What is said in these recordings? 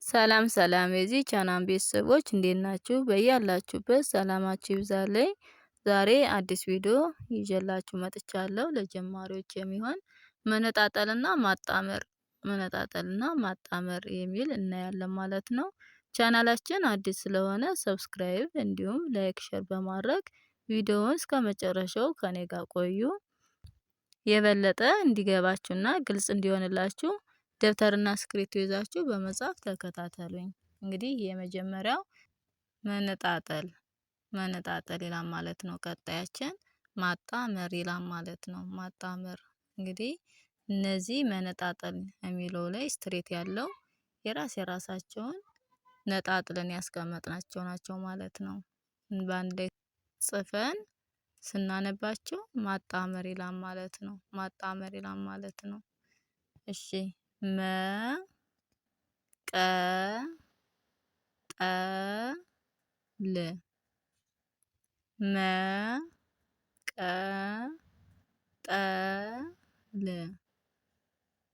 ሰላም ሰላም የዚህ ቻናል ቤተሰቦች እንዴት ናችሁ? በያላችሁበት ሰላማችሁ ይብዛልኝ። ዛሬ አዲስ ቪዲዮ ይዤላችሁ መጥቻለሁ። ለጀማሪዎች የሚሆን መነጣጠልና ማጣመር የሚል እናያለን ማለት ነው። ቻናላችን አዲስ ስለሆነ ሰብስክራይብ እንዲሁም ላይክ ሼር በማድረግ ቪዲዮውን እስከመጨረሻው ከኔ ጋር ቆዩ። የበለጠ እንዲገባችሁና ግልጽ እንዲሆንላችሁ ደብተርና እስክሪብቶ ይዛችሁ በመጻፍ ተከታተሉኝ። እንግዲህ የመጀመሪያው መነጣጠል ይላል ማለት ነው። ቀጣያችን ማጣመር ይላል ማለት ነው። ማጣመር እንግዲህ እነዚህ መነጣጠል የሚለው ላይ ስትሬት ያለው የራሳቸውን ነጣጥለን ያስቀመጥናቸው ናቸው ማለት ነው። በአንድ ላይ ጽፈን ስናነባቸው ማጣመር ይላል ማለት ነው። ማጣመር ይላል ማለት ነው። እሺ መቀጠል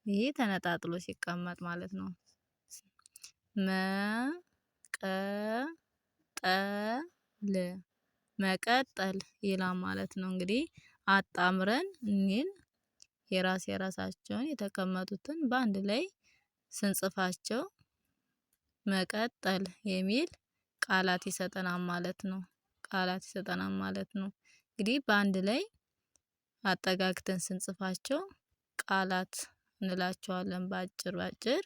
ይሄ ተነጣጥሎ ሲቀመጥ ማለት ነው። መቀጠል ይላል ማለት ነው። እንግዲህ አጣምረን እኚህን የራሳቸውን የተቀመጡትን በአንድ ላይ ስንጽፋቸው መቀጠል የሚል ቃላት ይሰጠናል ማለት ነው። ቃላት ይሰጠናል ማለት ነው። እንግዲህ በአንድ ላይ አጠጋግተን ስንጽፋቸው ቃላት እንላቸዋለን። ባጭር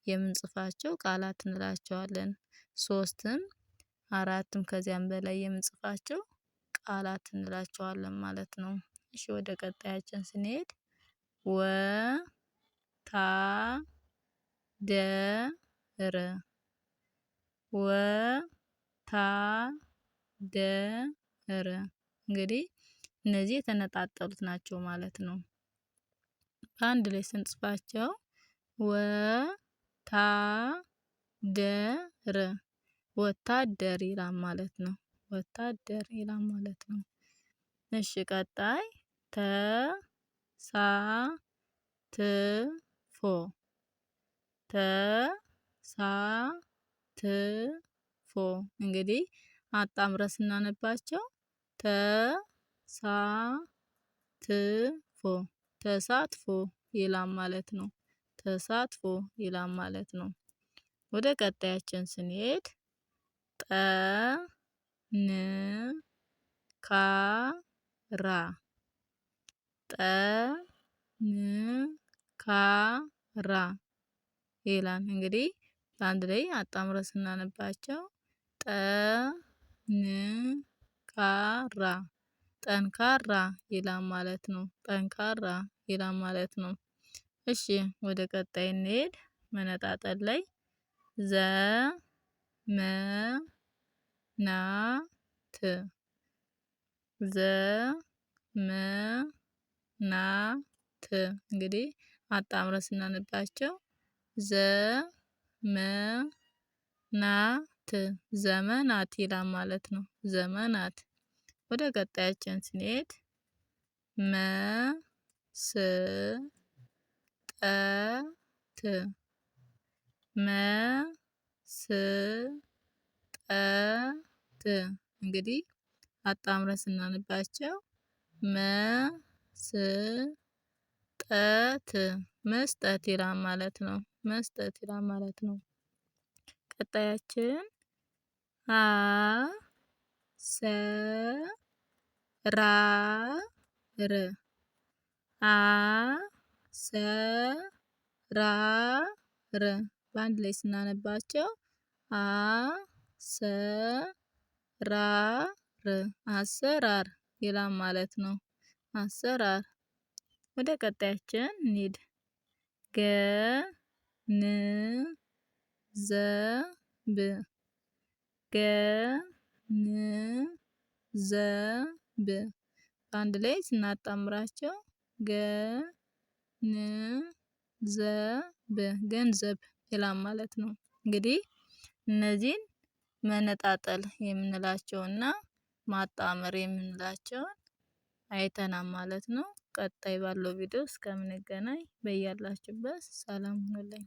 የምንጽፋቸው ቃላት እንላቸዋለን። 3ም 4ም ከዚያም በላይ የምንጽፋቸው ቃላት እንላቸዋለን ማለት ነው። እሺ ወደ ቀጣያችን ስንሄድ ወታደር እንግዲህ እነዚህ የተነጣጠሉት ናቸው ማለት ነው። በአንድ ላይ ስንጽፋቸው ወታደር ይላል ማለት ነው። ወታደር ይላል ማለት ነው። እሺ ቀጣይ ተሳትፎ እንግዲህ አጣምረን ስናነባቸው ተሳትፎ ይላል ማለት ነው። ተሳትፎ ይላል ማለት ነው። ወደ ቀጣያችን ስንሄድ ጠንካራ ይላል። እንግዲህ በአንድ ላይ አጣምረን ስናነባቸው ጠንካራ ይላል ማለት ነው። ጠንካራ ይላል ማለት ነው። እሺ ወደ ቀጣይ እንሄድ። መነጣጠል ላይ ዘመናት እንግዲህ አጣምረን ስናነባቸው ዘመናት ይላል ማለት ነው። ዘመናት ወደ ቀጣያችን ስንሄድ መስጠት እንግዲህ አጣምረን ስናነባቸው መስጠት ይላል ማለት ነው። መስጠት ይላል ማለት ነው። ቀጣያችን አሰራር በአንድ ላይ ስናነባቸው አሰራር ይላል ማለት ነው። አሰራር ወደ ቀጣያችን እንሂድ። ገንዘብ በአንድ ላይ ስናጣምራቸው ገንዘብ ይላል ማለት ነው። እንግዲህ እነዚህን መነጣጠል የምንላቸውና ማጣመር የምንላቸውን አይተናል ማለት ነው። ቀጣይ ባለው ቪዲዮ እስከምንገናኝ በያላችሁበት ሰላም ሁኑልኝ።